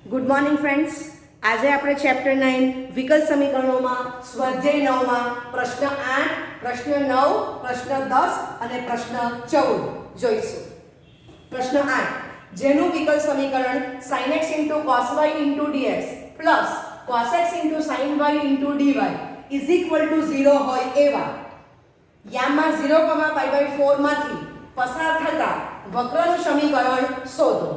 Good morning friends. આજે આપણે chapter 9 વિકલ સમીકરણોમાં સ્વાધ્યાય 9માં પ્રશ્ન 8, પ્રશ્ન 9, પ્રશ્ન 10 અને પ્રશ્ન 14 જોઈશું. પ્રશ્ન 8, જેનું વિકલ સમીકરણ sin x cos y dx plus cos x sin y dy is equal to 0 હોય એવા યામાં 0,π/4 માંથી પસાર થતા વક્રનું સમીકરણ શોધો.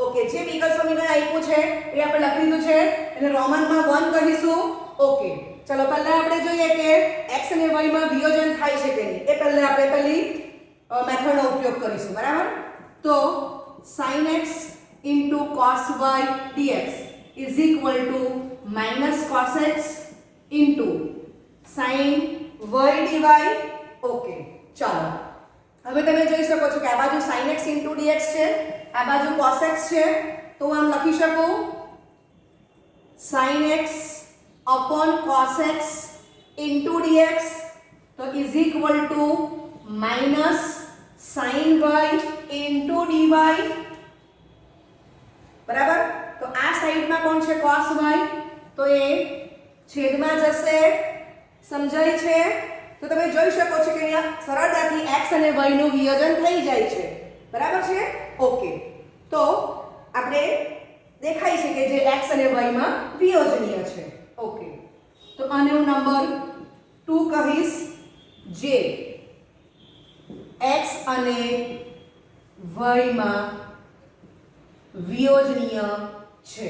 ઓકે, જે વિકલ સમીકરણ આપ્યું છે એ આપણે લખી દીધું છે, એને રોમનમાં 1 કહીશું. ઓકે, ચલો પહેલા આપણે જોઈએ કે x અને y માં વિયોજન થાય છે કે નહીં. એ પહેલા આપણે પહેલી મેથડનો ઉપયોગ કરીશું, બરાબર? તો sin x cos y dx is equal to cos x sin y dy. Okay, ચાલો હવે તમે જોઈ શકો છો કે આ બાજુ sin x dx છે, આ બાજુ cos x છે, તો હું આમ લખી શકું sin x cos x dx તો is equal to sin y dy. બરાબર? તો આ સાઈડમાં કોણ છે? cos y, તો એ છેદમાં જશે. સમજાય છે? તો તમે જોઈ શકો છો કે અહીંયા સરળતાથી x અને y નું વિયોજન થઈ જાય છે. બરાબર છે? ઓકે, તો આપણે દેખાય છે કે જે x અને y માં વિયોજનીય છે. ઓકે, તો આને હું નંબર 2 કહીશ, જે x અને y માં વિયોજનીય છે.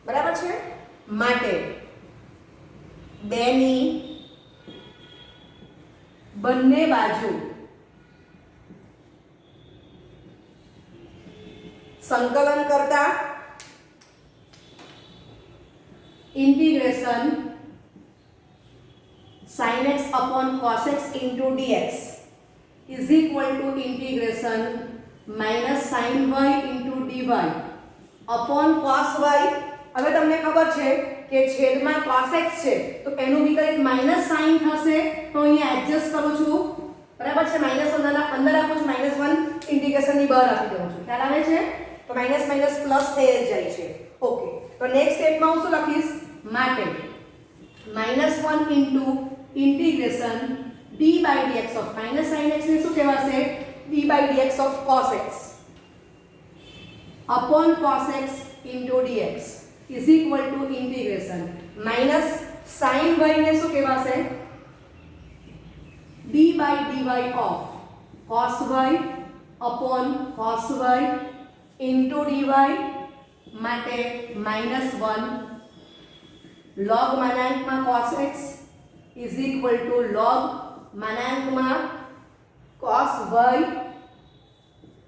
બરાબર છે? માટે બેની બંને બાજુ સંકલન કરતા integration sin x cos x dx is equal to integration sin y dy upon cos y. હવે તમને ખબર છે કે છેદમાં cos x છે તો એનું વિકલિત માઈનસ સાઈન થશે, તો અહીંયા એડજસ્ટ કરું છું. બરાબર છે? માઈનસ અંદર આપું છું, -1 ઇન્ટિગ્રેશન ની બહાર આપી દઉં છું. ખ્યાલ આવે છે? તો માઈનસ માઈનસ પ્લસ થઈ જાય છે. ઓકે, તો નેક્સ્ટ સ્ટેપમાં હું શું લખીશ? માટે -1 integration d/dx of sin x ને શું કહેવાશે? d/dx of cos x upon cos x dx is equal to integration sin y ને શું કહેવાશે? d/dy of cos y upon cos y dy માટે -1 log માનાંકમાં cos x is equal to log માનાંકમાં cos y.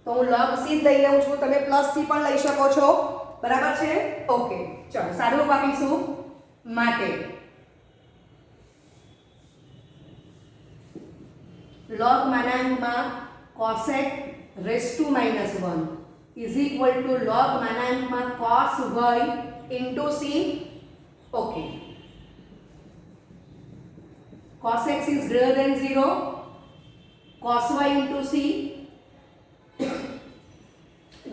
તો હું log c લઈ લઉં છું, તમે પ્લસ c પણ લઈ શકો છો. બરાબર છે? ઓકે, ચાલો સાદુરૂપ આપીશું. માટે log માનાંકમાં cos x raised to -1 is equal to log માનાંકમાં cos y into c. Okay, cos x is greater than 0, cos y into c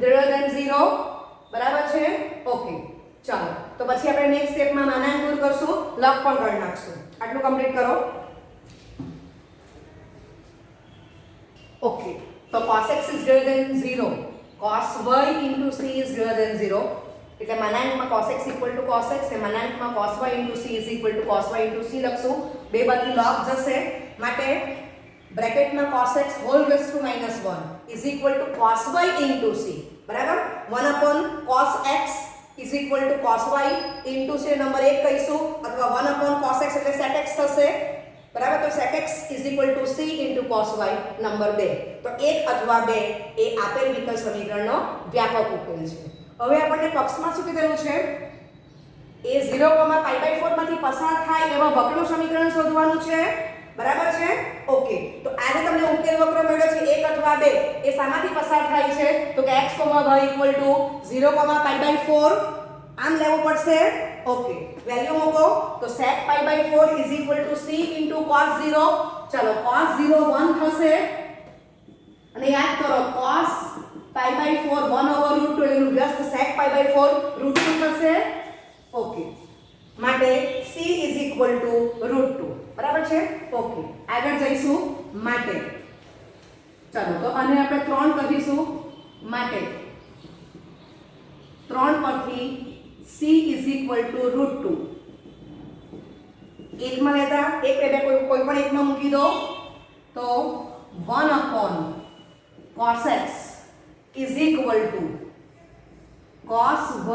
greater than 0. બરાબર છે? ઓકે, ચાલો તો પછી આપણે નેક્સ્ટ સ્ટેપમાં માનાંક દૂર કરશું, લગ પણ કરી નાખશું. આટલું કમ્પ્લીટ કરો. ઓકે, તો cos x is greater than 0, cos y into c is greater than 0, એટલે માનાંકમાં cos x equal to cos x ને માનાંકમાં cos y into c is equal to cos y into c લખશું. બે બાજુ log જશે, માટે બ્રેકેટમાં cos x whole raised to -1 is equal to cos y into c. બરાબર? 1 upon cos x is equal to cos y into c number 1 કહીશું, અથવા 1 upon cos x એટલે sec x થશે. બરાબર? તો sec x is equal to c into cos y number 2. તો 1 અથવા 2 એ આપેલ વિકલ સમીકરણનો વ્યાપક ઉકેલ છે. હવે આપણને પક્ષમાં શું કીધેલું છે? એ 0,π/4 માંથી પસાર થાય એવા વક્રનું સમીકરણ શોધવાનું છે. બરાબર છે? ઓકે, તો આજે તમને ઉકેલ વક્ર મળ્યો છે 1 અથવા 2, એ શામાંથી પસાર થાય છે? તો કે x, y = 0,π/4 આમ લેવું પડશે. ઓકે, વેલ્યુ મૂકો તો sec π/4 is equal to c into cos 0. ચલો cos 0 1 થશે, અને યાદ કરો cos પાઈ બાય 4 1/√2 એનું વ્યસ્ત sec પાઈ બાય 4 √2 થશે. ઓકે, માટે c √2 બરાબર છે. ઓકે, આગળ જઈશું. માટે ચાલો તો આને આપણે 3 કહીશું. માટે 3 પરથી c √2 એકમાં લેતા એક એટલે કોઈ પણ એકમાં મૂકી દો તો 1/cos x cos y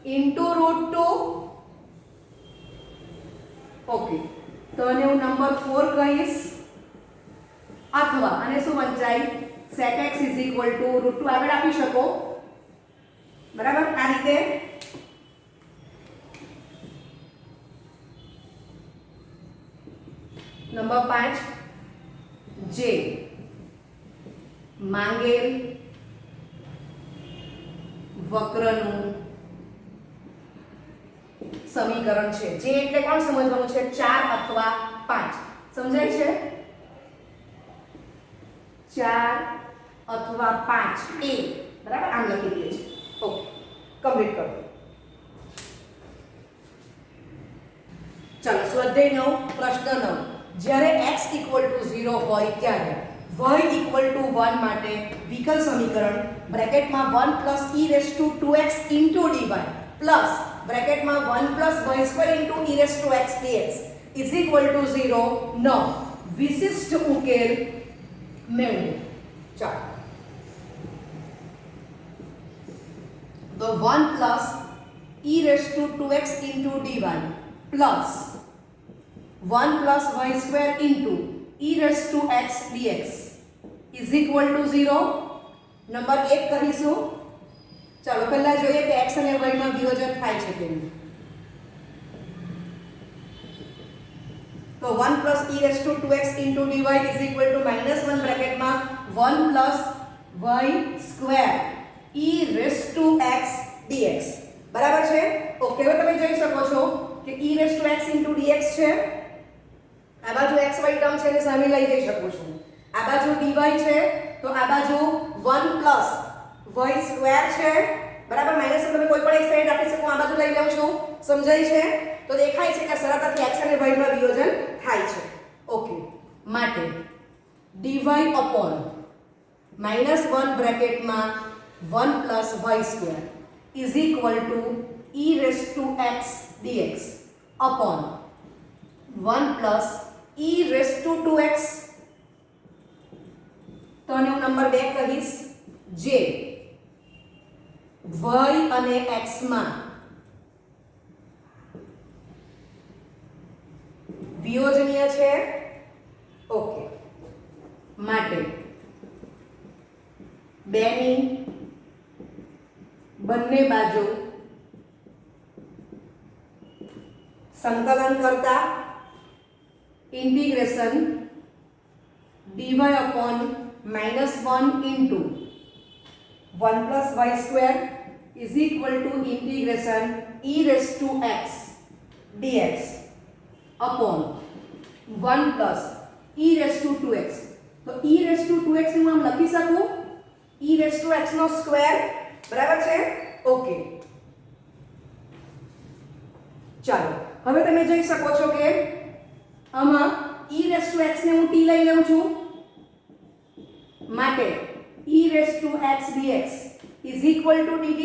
√2. Okay, તો આને હું નંબર 4 કહીશ. અથવા આને શું વંચાય sec x √2 આગળ આપી શકો. બરાબર, આ રીતે. નંબર 5 જે માંગેલ વક્રનું સમીકરણ છે. જે એટલે કોણ સમજવાનું છે? 4 અથવા 5. સમજાય છે? 4 અથવા 5 એ બરાબર આમ લખી દઈએ છે. ઓકે, કમ્પ્લીટ કરો. ચાલો સ્વાધ્યાય 9 પ્રશ્ન 9. જ્યારે x = 0 હોય ત્યારે y = 1 માટે વિકલ સમીકરણ બ્રેકેટમાં 1 + e2x dy પ્લસ બ્રેકેટમાં 1 + y2 exdx = 0 નો વિશિષ્ટ ઉકેલ મેળવો. ચાલો તો 1 + e2x dy plus 1 + y2 exdx = 0. Number 1 કહીશું. ચાલો પહેલા જોઈએ કે x અને y માં વિયોજન થાય છે કે નહીં. તો 1 + e2x dy -1 બ્રેકેટમાં 1 + y2 exdx બરાબર છે. ઓકે, હવે તમે જોઈ શકો છો કે exdx છે. આ બાજુ xy ટર્મ છે ને સામે લઈ જઈ શકો છો. આ બાજુ dy છે તો આ બાજુ 1 + y2 છે. બરાબર, માઈનસ તમે કોઈ પણ એક સાઈડ આપી શકો. આ બાજુ લઈ લઉં છું. સમજાય છે? તો દેખાય છે કે સરળતાથી x અને y માં વિયોજન થાય છે. ઓકે, માટે dy upon -1 બ્રેકેટમાં 1 + y2 exdx upon 1 + e2x. તો આને હું નંબર 2 કહીશ. જે y અને x માં વિયોજનીય છે. ઓકે, માટે 2 ની બંને બાજુ સંકલન કરતા integration dy upon -1 into 1 + y2 integration e2x dx upon 1 + e2x. તો e2x હું આમ લખી શકું e2x નો સ્ક્વેર. બરાબર છે. ઓકે, ચાલો હવે તમે જોઈ શકો છો કે આમાં e2x ને હું t લઈ લઉં છું. માટે e2x dx dt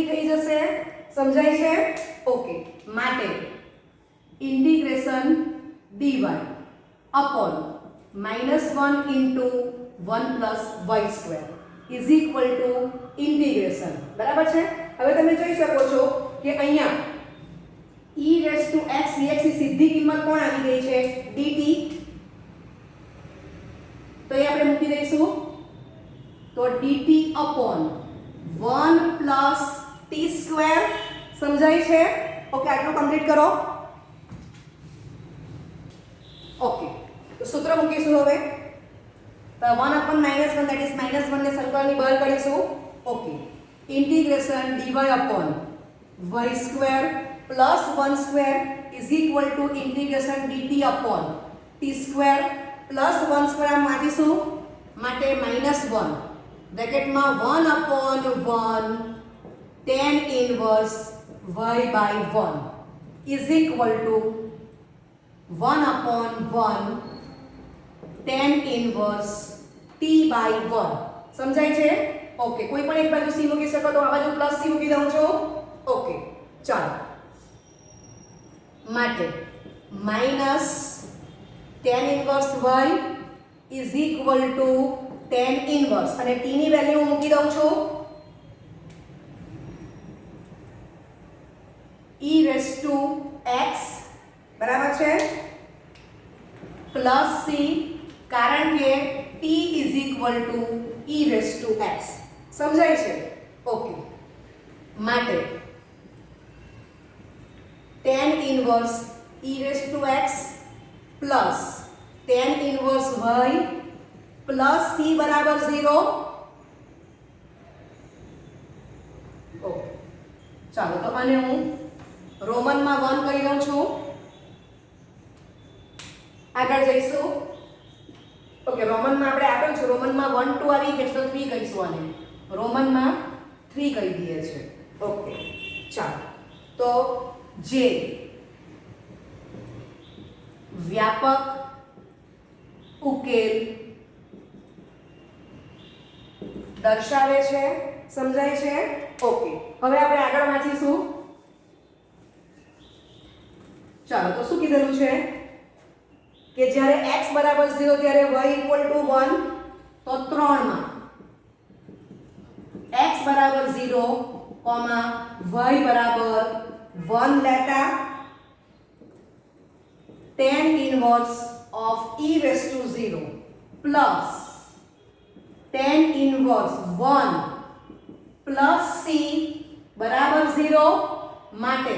થઈ જશે. સમજાય છે? ઓકે, માટે integration dy upon -1 into 1 + y2 integration. બરાબર છે. હવે તમે જોઈ શકો છો કે અહીંયા e2x dx ની સીધી કિંમત કોણ આવી ગઈ છે? dt. તો એ આપણે મૂકી દઈશું. તો dt upon 1 + t2. સમજાય છે? ઓકે, આટલું કમ્પ્લીટ કરો. ઓકે, તો સૂત્ર મૂકીશું હવે. તો 1/-1 that is -1 ને સંકલનની બહાર કાઢીશું. Okay, integration dy upon y2 + 1² integration dt upon t2 + 1² આમ વાંચીશું. માટે -1 બ્રેકેટમાં 1/1 tan inverse y/1 is equal two 1/1 tan inverse t/1. સમજાય છે? ઓકે, કોઈ પણ એક બાજુ c મૂકી શકો તો આ બાજુ પ્લસ c મૂકી દઉં છું. ઓકે, ચાલો. માટે minus tan inverse y is equal two tan inverse, અને t ની વેલ્યુ મૂકી દઉં છું e રેઝ ટુ x, બરાબર છે, પ્લસ c, કારણ કે t is equal to e raise to x. સમજાય છે? ઓકે, માટે tan inverse e raise to x plus tan inverse y plus c બરાબર 0. ઓકે, ચાલો તો આને હું રોમનમાં 1 કહી દઉં છું. આગળ જઈશું. ઓકે, રોમનમાં આપણે આપેલ છે, રોમનમાં 1 2 આવી ગઈ તો 3 કહીશું આને. રોમનમાં 3 કહી દઈએ છે. ઓકે, ચાલો તો જે વ્યાપક ઉકેલ દર્શાવે છે. સમજાય છે? ઓકે, હવે આપણે આગળ વાંચીશું. ચાલો તો શું કીધેલું છે કે જ્યારે x બરાબર 0 ત્યારે y ઇક્વલ ટુ 1, તો 3 માં x બરાબર 0, y બરાબર 1 લેતા tan inverse of e raise to 0 plus tan inverse 1 plus c બરાબર 0, માટે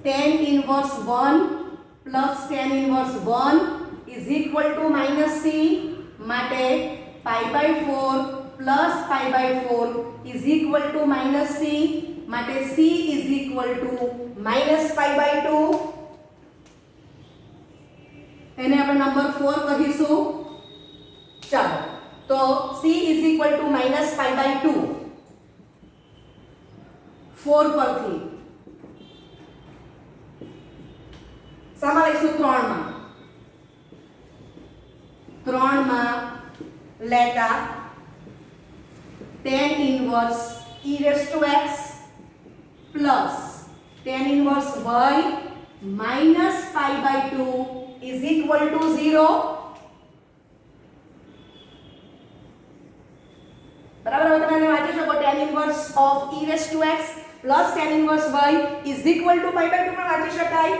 tan inverse 1 plus tan inverse 1 is equal to minus c, માટે π/4 plus π/4 is equal to minus c, માટે c is equal to minus π/2. એને આપણે number 4 કહીશું. ચાલો તો c is equal to minus π/2 4 પરથી સામા લઈશું 3 માં લેતા tan inverse e raise to x plus tan inverse y minus π/2 is equal to 0. બરાબર? હવે તમે વાંચી શકો tan inverse of e raise to x plus tan inverse y is equal to π/2 પણ વાંચી શકાય.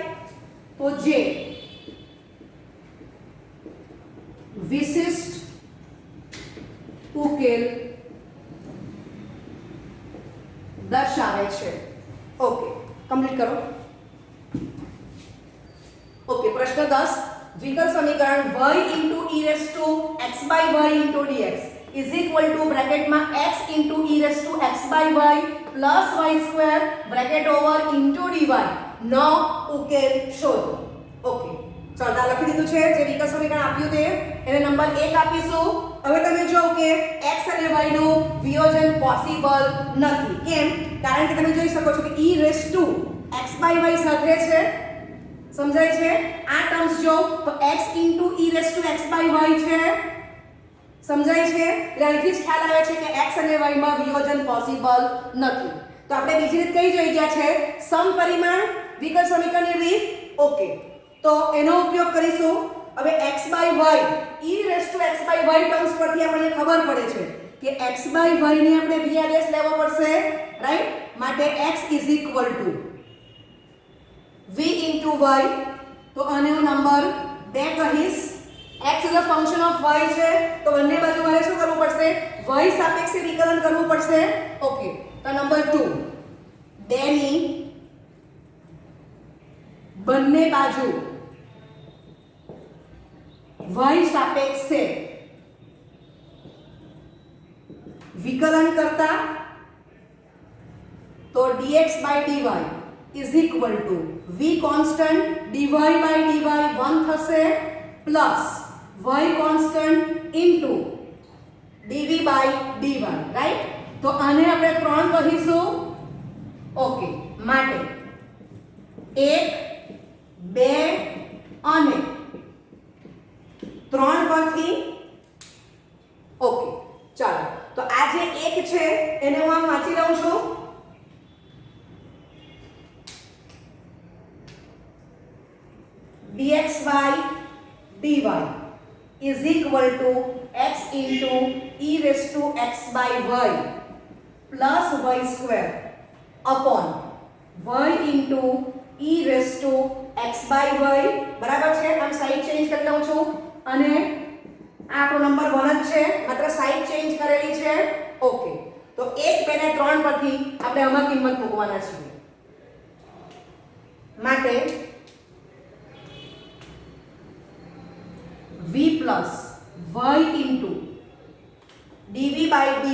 તો જે વિશિષ્ટ ઉકેલ દર્શાવે છે. ઓકે, કમ્પ્લીટ કરો. ઓકે, પ્રશ્ન 10, વિકલ સમીકરણ y into e raise to x/y into dx is equal to બ્રેકેટમાં x into e raise to x/y plus y square bracket over into dy નો ઉકેલ શોધો. ઓકે, ચાલો આ લખી દીધું છે. જે વિકલ સમીકરણ આપ્યું તે એને નંબર 1 આપીશું. હવે તમે જો કે x અને y નું વિયોજન પોસિબલ નથી. કેમ? કારણ કે તમે જોઈ શકો છો કે e રેઝ ટુ x/y સાથે છે. સમજાય છે? આ ટર્મ્સ જો તો x into e raise to x/y છે. સમજાય છે? એટલે અહીંથી જ ખ્યાલ આવે છે કે x અને y માં વિયોજન પોસિબલ નથી. તો આપણે બીજી રીત કઈ જોઈ ગયા છે? સમપરિમાણ વિકલ સમીકરણની રીત. ઓકે, તો એનો ઉપયોગ કરીશું. હવે x/y e raise to x/y terms પરથી આપણને ખબર પડે છે કે x/y ને આપણે VRS લેવો પડશે, રાઈટ? માટે x is equal two v into y. તો આને હું નંબર 2 કહીશ. x is a function of y છે, તો બંને બાજુ મારે શું કરવું પડશે? y સાપેક્ષે વિકલન કરવું પડશે. ઓકે, તો નંબર 2 2 ની બંને બાજુ y સાપેક્ષે વિકલન કરતા તો dx by dy is equal to v constant dy by dy 1 થશે plus y constant into dv by dy, right? તો આને આપણે 3 કહીશું. ઓકે, માટે 1 2 અને 3 પરથી ઓકે ચાલો તો આ જે 1 છે એને હું આમ વાંચી લઉં છું. dx by dy is equal to x into e raised to x by y plus y square upon y into e raised to x by y. બરાબર છે? આમ સાઈડ ચેન્જ કરી લઉં છું અને આ આપણો નંબર 1 જ છે, માત્ર સાઈડ ચેન્જ કરેલી છે. ઓકે, તો 1 2 ને 3 પરથી આપણે આમાં કિંમત મૂકવાના છીએ. માટે v plus y into dv by dy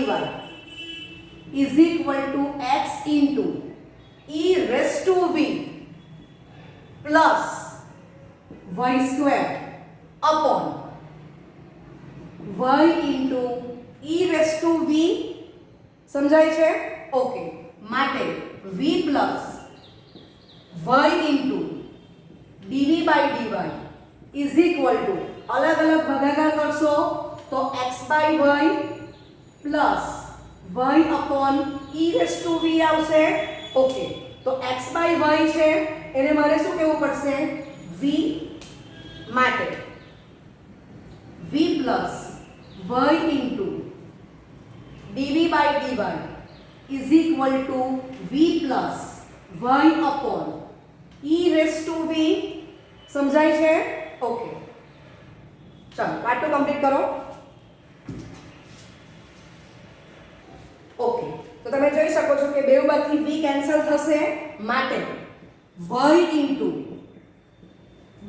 is equal to x into e raised to v plus y square upon y into e raised to v. સમજાય છે? ઓકે, માટે v plus y into dv by dy is equal to अलग अलग भागाकार करशो तो x by y plus y upon e raised to v આવશે. Okay, તો x by y છે એને મારે શું કહેવું પડશે? v. માટે v plus y into dv by dy is equal to v plus y upon e raised to v. સમજાય છે? ઓકે, ચાલો પાર્ટ 2 કમ્પ્લીટ કરો. ઓકે, તો તમે જોઈ શકો છો કે બેઉ બાજુથી v કેન્સલ થશે. માટે y into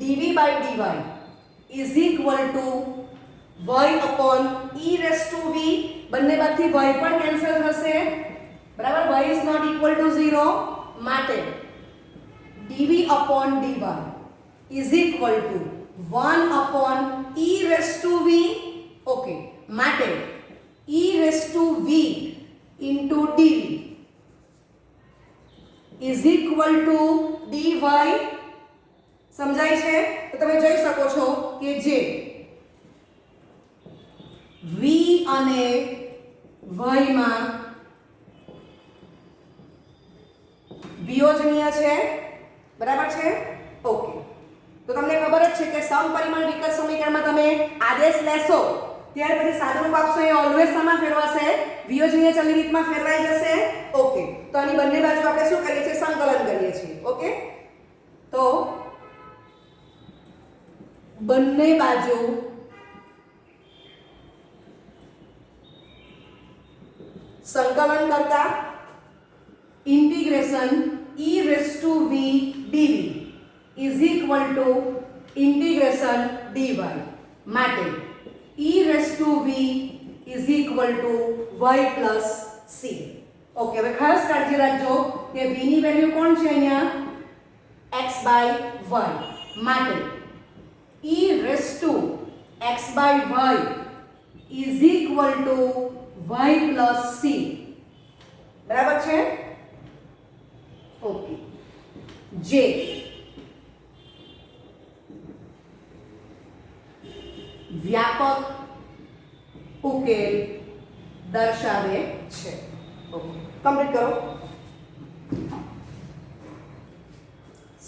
dv by dy is equal to y upon e raised to v. બંને બાજુથી y પણ કેન્સલ થશે. બરાબર? y is not equal to 0. માટે dv upon dy is equal to 1 upon e raised to v. Okay, માટે e raised to v into dv is equal to dy. સમજાય છે? તો તમે જોઈ શકો છો કે જે v અને y માં વિયોજનીય છે. બરાબર છે? ઓકે, તો તમને ખબર જ છે કે સમપરિમાણ વિકલ સમીકરણમાં તમે આદેશ લેશો ત્યાર પછી સાદુરૂપ આપશો એ ઓલવેઝ શામાં ફેરવાશે? વિયોજનીય ચલની રીતમાં ફેરવાઈ જશે. ઓકે, તો આની બંને બાજુ આપણે શું કરીએ છીએ? સંકલન કરીએ છીએ. ઓકે, તો બંને બાજુ સંકલન કરતા integration e raised to v dv is equal to integration dy. માટે e raised to v is equal to y plus c. Okay, હવે ખાસ કાળજી રાખજો કે v ની વેલ્યુ કોણ છે અહીંયા? x by y. માટે e raised to x by y is equal to y plus c. બરાબર છે? ઓકે, જે વ્યાપક ઉકેલ દર્શાવે છે. ઓકે, કમ્પ્લીટ કરો.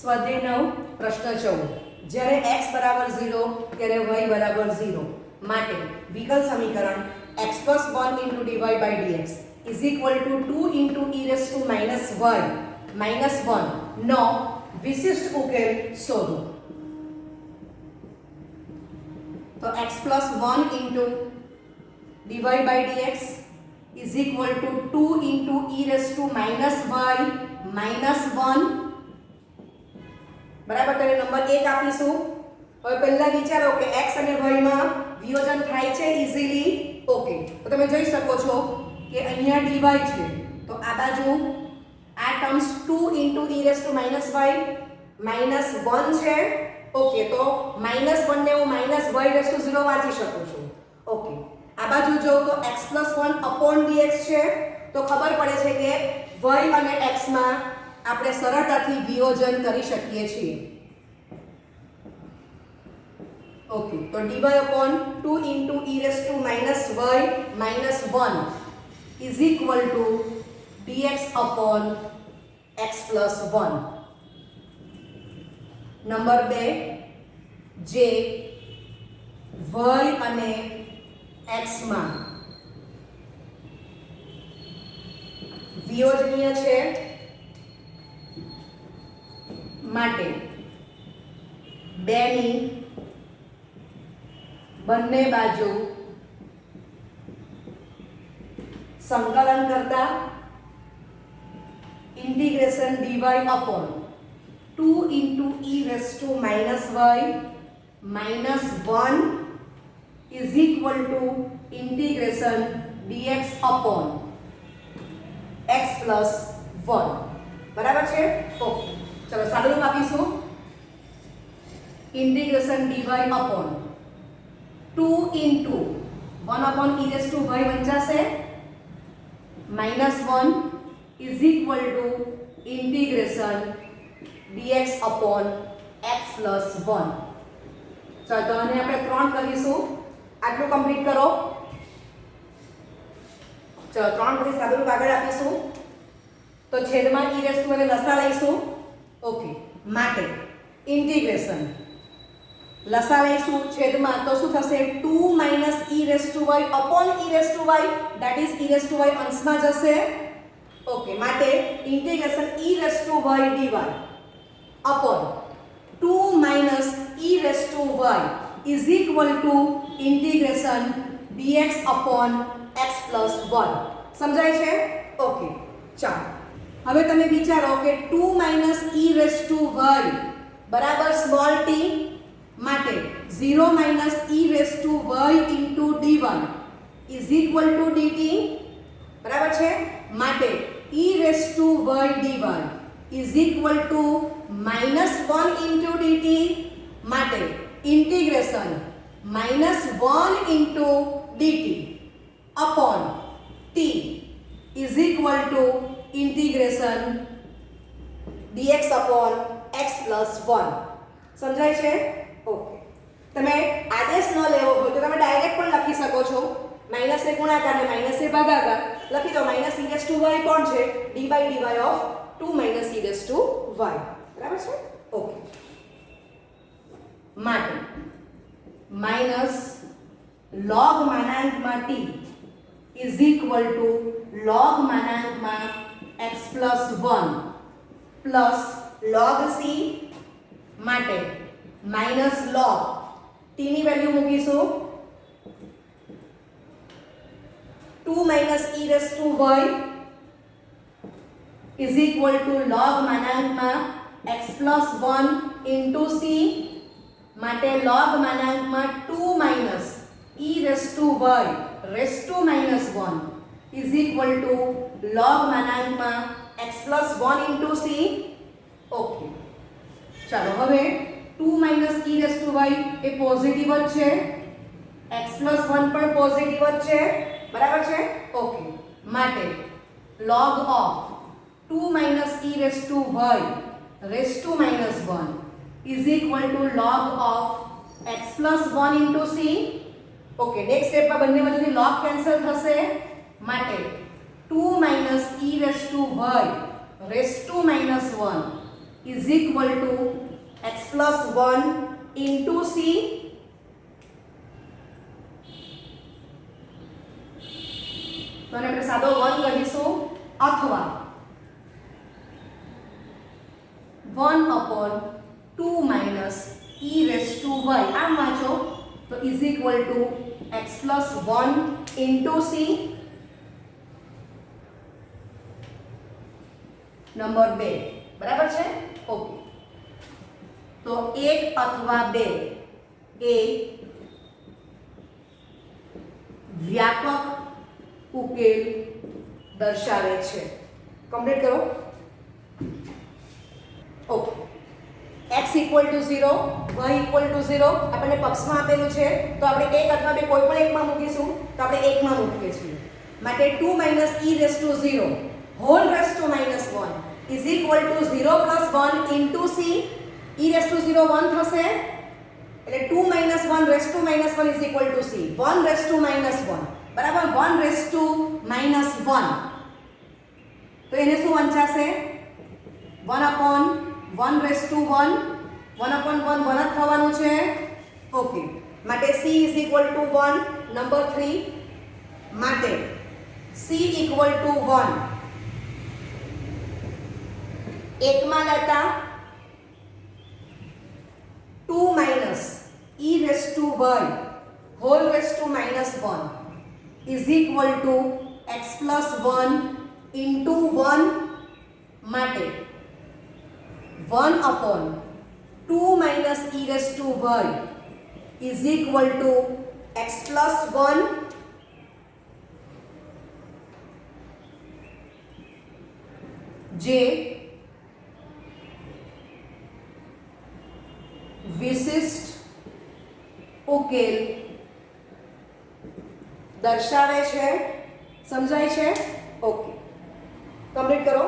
સ્વાધ્યાય 9 પ્રશ્ન 14. જ્યારે x બરાબર 0 ત્યારે y બરાબર 0 માટે વિકલ સમીકરણ x plus 1 into dy by dx is equal to 2 into e raised to minus y minus 1 નો વિશિષ્ટ ઉકેલ શોધો. તો x plus 1 into dy by dx is equal to 2 into e raised to minus y minus 1. બરાબર? તો number 1 આપીશું. હવે પહેલા વિચારો કે x અને y માં વિયોજન થાય છે ઈઝીલી. ઓકે, તો તમે જોઈ શકો છો કે અહીંયા dy છે તો આ બાજુ આ terms 2 into e raised to minus y minus 1 છે. ઓકે, તો -1 ને હું -y raised to 0 વાંચી શકું છું. ઓકે, આ બાજુ જો તો x + 1 upon dx છે, તો ખબર પડે છે કે y અને x માં આપણે સરળતાથી વિયોજન કરી શકીએ છીએ. ઓકે, તો dy upon 2 into e raised to minus y minus 1 is equal to dx upon x plus 1. Number 2, જે y અને x માં વિયોજનીય છે માટે 2 ની બંને બાજુ સંકલન કરતા integration dy upon 2 into e raised to minus y minus 1 is equal to integration dx upon x plus 1. બરાબર છે? ઓકે, ચલો સાદું રૂપ આપીશું. Integration dy upon 2 into 1 upon e raised to y વંચાશે minus 1 is equal to integration dx upon x plus 1. ચાલો તો આને આપણે 3 કરીશું. આટલું કમ્પ્લીટ કરો. ચલો 3 પછી સાદું રૂપ આગળ આપીશું. તો છેદમાં e raised to અને લસા લઈશું. ઓકે, માટે ઇન્ટિગ્રેશન લસા લઈશું છેદમાં, તો શું થશે 2 minus e raised to y upon e raised to y, that is e raised to y અંશમાં જશે. ઓકે, માટે integration e raised to y dy upon 2 minus e raised to y is equal to integration dx upon x plus 1. સમજાય છે? Okay, ચાલો હવે તમે વિચારો કે 2 minus e raised to y બરાબર સ્મોલ t, માટે 0 minus e raised to y into d1 is equal to dt. બરાબર છે? માટે e raised to y dy is equal to minus 1 into dt. માટે integration minus 1 into dt upon t is equal to integration dx upon x plus 1. સમજાય છે? Okay, તમે આદેશ ન લેવો હોય તો તમે ડાયરેક્ટ પણ લખી શકો છો. માઈનસ એ ગુણાકાર ને માઈનસ એ ભાગાકાર લખી દો. Minus e raised to y કોણ છે? d by dy of 2 minus e raised to y. બરાબર છે? ઓકે, માટે minus log માનાંકમાં t is equal to log માનાંકમાં x plus 1 plus log c, માટે માઈનસ log t ની વેલ્યુ મૂકીશું 2 minus e raised to y is equal to log માનાંકમાં x plus 1 into c, માટે log માનાંકમાં 2 minus e raised to y raised to minus 1 is equal to log માનાંકમાં x plus 1 into c. Okay, ચાલો હવે 2 minus e raised to y A positive જ છે, x plus 1 પણ positive જ છે. બરાબર છે? ઓકે, માટે log of 2 minus e raised to y raised to minus 1 is equal to log of x plus 1 into c. Okay, next સ્ટેપમાં બંને બાજુથી log કેન્સલ થશે, માટે 2 minus e raised to y raised to minus 1 is equal to x plus 1 into c. તો આપણે સાદો 1 કહીશું, અથવા 1 upon 2 minus e raised to y આમ વાંચો તો is equal to x plus 1 into c. Number 2. બરાબર છે? ઓકે, તો 1 અથવા 2 એ વ્યાપક ઉકેલ દર્શાવે છે. કમ્પ્લીટ કરો. Okay, x equal to 0, y equal to 0 આપણને પક્ષમાં આપેલું છે તો આપણે એક અથવા બે કોઈ પણ એકમાં મૂકીશું તો આપણે એકમાં મૂકીએ છીએ માટે 2 - e raise to 0 whole raise to -1 is equal to 0 + 1 into c e raise to 0 1 થશે એટલે 2 - 1 raise to -1 is equal to c 1 raise to -1 બરાબર 1 રેસ ટુ -1 તો એને શું વંચાશે 1/1 રેસ ટુ 1 1/1 1 જ થવાનું છે ઓકે માટે c is equal two 1 number 3 માટે c ઇક્વલ ટુ 1 એકમાં લેતા 2 - e raise to y whole raise to -1 is equal to x + 1 into 1 માટે 1/2 - e raise to y is equal to x + 1 જે વિશિષ્ટ ઉકેલ દર્શાવે છે સમજાય છે ઓકે કમ્પ્લીટ કરો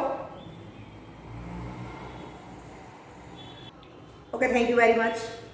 okay thank you very much